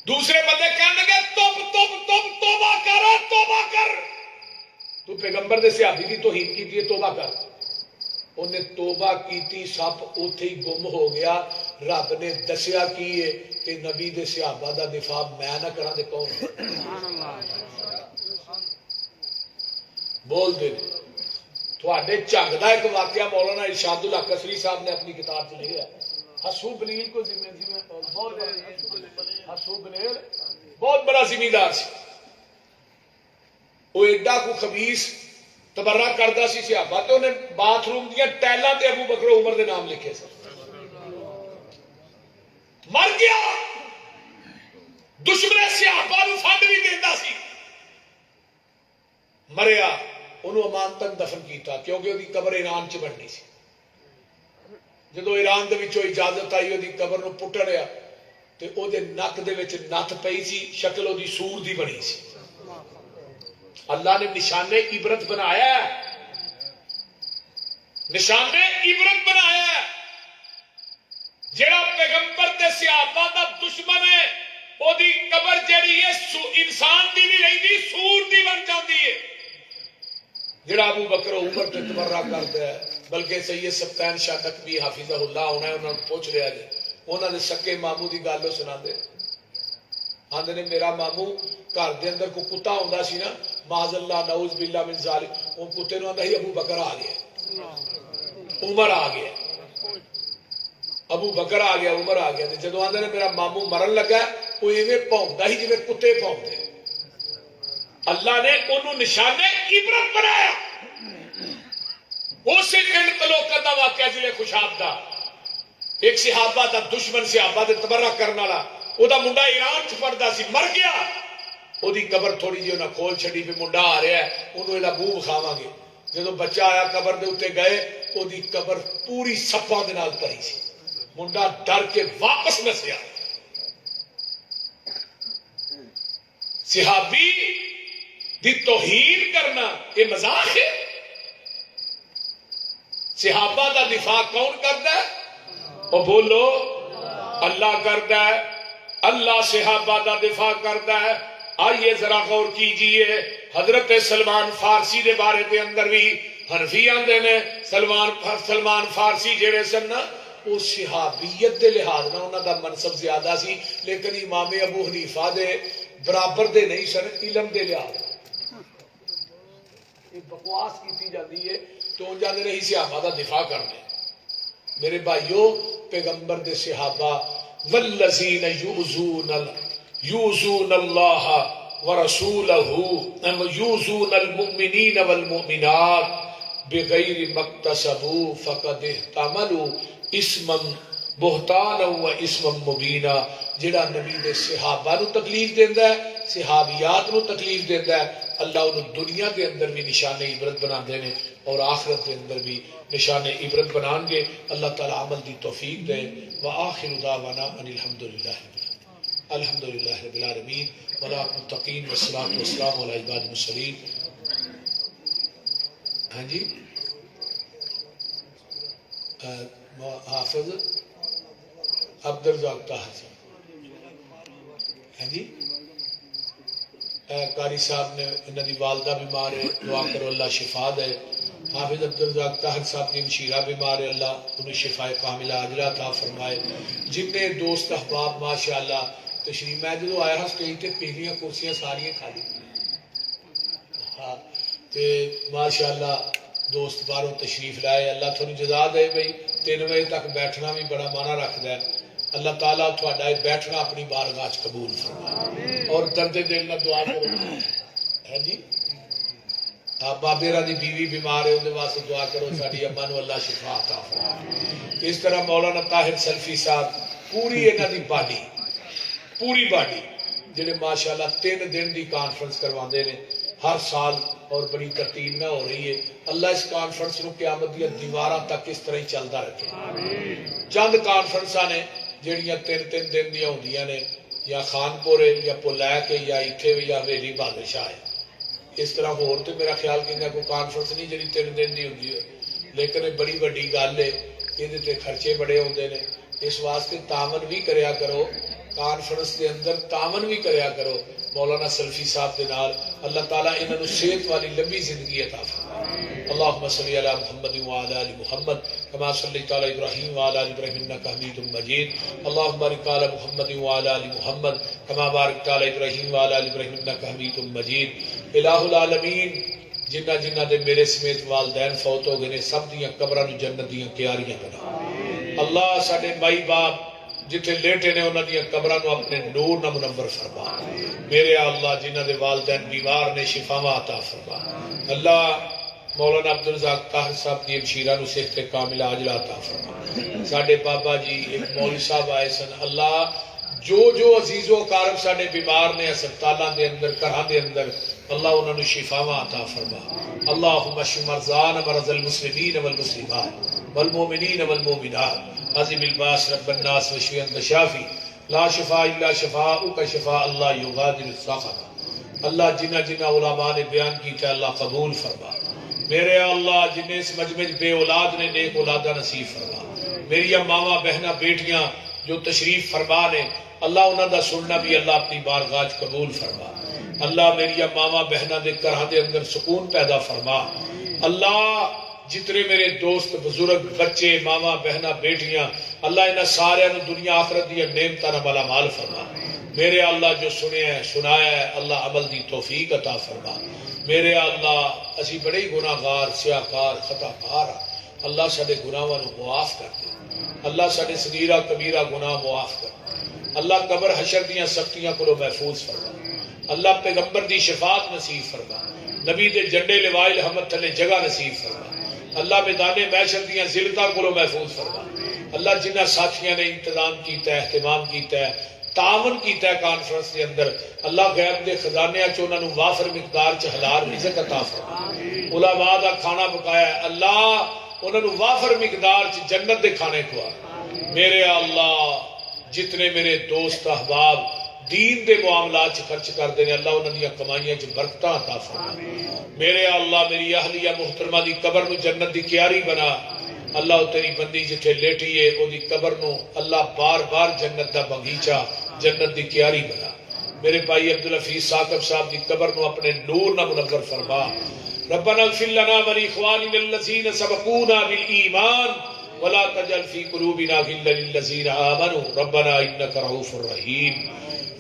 دوسرے بندے کہنے لگے تم توبہ کر تو پیغمبر دے صحابی کی توہین کی توبہ کر. انہیں توبہ کیتی سپ اوتھے ہی گم ہو گیا. رب نے دسیا کی ہے کہ نبی دے صحابہ دا دفاع میں نہ کراں تے کون بول دے. تھوڑے جنگ کا ایک واقعہ مولانا ارشاد الحق قصری صاحب نے اپنی کتاب سے لکھا. حسو بلیل کو حسو بلیل بہت بڑا زمیندار سی. وہ ایڈا کو خبیث تبرہ کرتا سی صحابہ تے انہیں باتھ روم دیا ٹائلاں تے ابو بکر عمر دے نام لکھے سن. مر گیا. دشمن صحابہ نو فنڈ بھی دیندا سی. مریا انہوں امانتن دفن کیتا کیونکہ وہ قبر ایران چ بننی سی. جدو ایران دے وچوں اجازت آئی وہ قبر نو پٹڑیا تے او دے نک دے وچ نت پئی سی. شکل وہ سور دی بنی سی. اللہ نے نشان عبرت بنایا ہے. نشان عبرت بنایا ہے. جڑا پیغمبر دے صحابہ دا دشمن ہے او دی قبر جڑی ہے انسان دی نہیں رہندی سور دی بن جاندی ہے. جڑا ابو بکر عمر تے تبرہ کرتا ہے بلکہ سید سبتین شاہ نقوی حافظہ اللہ انہوں نے پوچھ لیا جی انہوں نے سکے ماموں دی گل سنا دے. آندے نے میرا ماموں گھر دے اندر کو کتا ہوندا سی نا معاذ اللہ نعوذ باللہ من ذالک وہ کتے نو آندا ہی ابو بکر آ گیا عمر آ گیا ابو بکر آ گیا عمر آ گیا. جدو آندے نے میرا ماموں مرن لگا وہ ایویں پونکدا ہی جویں کتے پونکدے. اللہ نے انہوں نشانے عبرت بنایا. اسی دن تلوکت دا واقعہ ضلع خوشاب دا ایک صحابہ دا دشمن صحابہ دے تبرہ کرنے والا وہ دا منڈا ایران چ پڑھدا سی مر گیا. وہ دی قبر تھوڑی جی انہاں کھول چھڈی پہ منڈا آ رہا ہے انہوں ایلا بو بکھاواں گے. جدو بچہ آیا قبر دے اتنے گئے وہ دی قبر پوری سپاں دے نال بھری سی. منڈا ڈر کے واپس نسیا. صحابی دی توہین کرنا یہ مذاق ہے. صحابہ دا دفاع کون کرتا ہے؟ اور بولو اللہ کرتا ہے. اللہ صحابہ دا دفاع کرتا ہے. آئیے ذرا غور کیجئے حضرت سلمان فارسی دے بارے دے اندر بھی حنفی آندے نے سلمان فارسی جڑے سن نا وہ صحابیت دے لحاظ نہ انہاں دا منصب زیادہ سی لیکن امام ابو حنیفہ دے برابر دے نہیں سن علم دے لحاظ. بکواس کی جاتی ہے تو جانے رہی صحابہ دا دفاع کرنے. میرے بھائیو پیغمبر دے صحابہ والذین یؤذون اللہ ورسولہ یؤذون المؤمنین والمؤمنات بغیر مکتسبوا فقد احتملوا اسما بہتانا و اسما مبینا. جڑا نبی دے صحابہ نو تکلیف دیندا ہے صحابیات نو تکلیف دیندا ہے اللہ انہوں دنیا کے اندر بھی نشان عبرت بنا دینے اور آخرت کے اندر بھی نشان عبرت بنان گے. اللہ تعالیٰ عمل دی توفیق دے. وآخر دعوانا ان الحمدللہ رب العالمین والمتقین والصلاة والسلام علی عباد المرسلین. ہاں جی حافظ عبدالرزاق طاہر صاحب ہاں جی قاری صاحب نے انہوں دی والدہ بیمار ہے دعا کرو اللہ شفا دے. حافظ عبدالرزاق طاہر صاحب کی مشیرہ بیمار ہے اللہ انہیں شفا کاملہ عاجلہ عطا فرمائے. جتنے دوست احباب ماشاءاللہ تشریف میں جدو آیا ہاں سٹیج تے پہلیاں کرسیاں ساریاں خالی ہاں تے ماشاءاللہ دوست باروں تشریف لائے. اللہ تھوڑی جزا دے بھئی 3 بجے تک بیٹھنا بھی بڑا معنی رکھتا ہے. اللہ تعالیٰ تھوڑا بیٹھنا اپنی بارگاہ قبول فرمائے اور درد دل نہ دعا کرو ہے جی. بابے دی بیوی بیمار ہے اندر واسطے دعا کرو ساری اما نو اللہ شفا عطا فرمائے. اس طرح مولانا طاہر سلفی صاحب پوری انہاں دی باڈی جڑے ماشاءاللہ 3 دن دی کانفرنس کرواندے نے ہر سال اور بڑی ترتیب نہ ہو رہی ہے. اللہ اس کانفرنس نو قیامت دی دیواراں تک اس طرح ہی چلدا رکھے. چند کانفرنساں نے جڑیاں 3 دن دیاں ہوندیاں نے یا خانپور ہے یا پولیک ہے یا ایتھے یا ویری بہادر شاہ ہے. اس طرح ہور تے میرا خیال کہ کوئی کانفرنس نہیں جڑی 3 دن دی ہوندی ہے لیکن یہ بڑی وڈی گل ہے. یہ خرچے بڑے ہوندے نے اس واسطے تعاون بھی کریا کرو کانفرنس کے اندر تعاون بھی کریا کرو مولانا سلفی صاحب کے نال. اللہ تعالیٰ انہوں صحت والی لمبی زندگی عطا فرمائے. اللهم صل على محمد وعلى ال محمد كما صليت على ابراهيم وعلى ال ابراهيم انك حميد مجيد. اللهم بارك على محمد وعلى ال محمد كما باركت على ابراهيم وعلى ال ابراهيم انك حميد مجيد. الہ العالمین جنہ جنہ دے میرے سمیت والدین فوت ہو گئے نے سب دیاں قبراں نوں جنت دیاں کیاریاں بنا. اللہ ساڈے مائی باپ جتھے لیٹے نے انہاں دیاں قبراں نوں اپنے نور نال منور فرما. میرے اللہ جنہاں دے والدین بیمار نے شفاواں عطا فرما. اللہ مولانا عبدالرزاق طاہر صاحب دی شیرہ نو صحت کاملہ عاجلہ عطا فرما. ساڈے بابا جی ایک مولوی صاحب آئے سن. اللہ جو عزیز و اقارب ساڈے بیمار نے ہسپتالاں دے اندر گھراں دے اندر اللہ انہاں نو شفاواں عطا فرما. اللهم اشف مرضانا مرضى المسلمين والمسلمات والمؤمنين والمؤمنات عظیم الباس رب الناس واشف انت شافی لا شفاء الا شفاؤک شفاء اللہ یغادر السقما. اللہ جنہ جنہ علماء نے بیان کیتا اللہ قبول فرما. میرے اللہ جن اس مجمع بے اولاد نے نیک اولادہ نصیب فرما. میری ماواں بہناں بیٹیاں جو تشریف فرما نے اللہ انہاں دا سننا بھی اللہ اپنی بارگاہ وچ قبول فرما. اللہ میری ماواں بہناں دے گھراں دے اندر سکون پیدا فرما. اللہ جتنے میرے دوست بزرگ بچے ماواں بہناں بیٹیاں اللہ انہاں سارے نوں دنیا آخرت دی نعمتاں نال مالا مال فرما. میرے اللہ جو سنیا ہے سنایا ہے اللہ عمل دی توفیق عطا فرما. میرے اللہ اسی بڑے ہی گناہگار سیاہکار خطا کار اللہ سارے گناہاں نوں معاف کر دے. اللہ سارے صغیرہ کبیرہ گناہ معاف کر دے. اللہ قبر حشر دیاں سختیاں کو محفوظ فرما. اللہ پیغمبر دی شفاعت نصیب فرما. نبی دے جنڈے لوائے الحمد تھلے جگہ نصیب فرما. اللہ میدان محشر دیاں ذلتاں کو محفوظ فرما. اللہ جنہ ساتھیاں نے انتظام کیتا ہے اہتمام کیتا ہے تعاون کیتا ہے کانفرنس کے اندر اللہ غیب دے خزانے چ انہاں نوں وافر مقدار چ حلال رزق عطا فرما. علماء دا کھانا پکایا ہے اللہ انہاں نوں وافر مقدار چ جنت دے کھانے کھوا. میرے اللہ جتنے میرے دوست احباب دین دے معاملات چ خرچ کردے نے اللہ انہاں دیاں کمائیاں چ برکتاں عطا فرما. میرے اللہ میری اہلیہ محترمہ دی قبر نو جنت دی کیاری بنا. اللہ تیری بندی جتھے لیٹی ہے او دی قبر نو اللہ بار بار جنت دا باغیچہ جنت دی کیاری بنا. میرے بھائی عبدالحفیظ ثاقب صاحب دی قبر نو اپنے نور نہ منور فرما. ربنا اغفر لنا ولاخواننا الذين سبقونا بالایمان ولا تجعل في قلوبنا غلا للذين آمنوا ربنا انك رؤوف رحيم.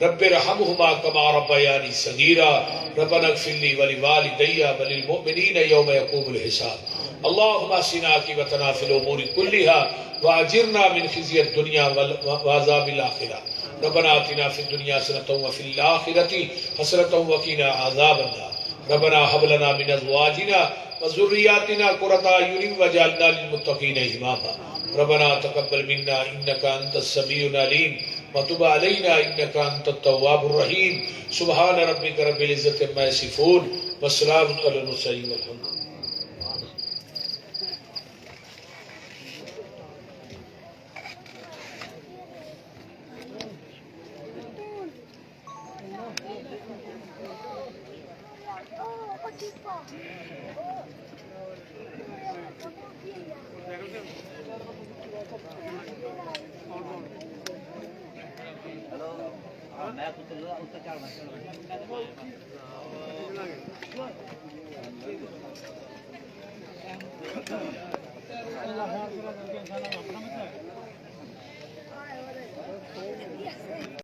رب ارحمهما كما ربياني صغيرا. ربنا اغفر لي ولوالدي وللمؤمنين يوم يقوم الحساب. اللهم احسنا عاقبتنا في الامور كلها واجرنا من خزي الدنيا وعذاب الاخره. ربنا آتنا في الدنيا حسنة وفي الآخرة حسنة وقنا عذاب النار. ربنا هب لنا من ازواجنا وذرياتنا قرة اعين واجعلنا للمتقين اماما. ربنا تقبل منا انك انت السميع العليم وتب علينا انك انت التواب الرحيم. سبحان ربك رب العزة عما يصفون والسلام على المرسلين والحمد لله.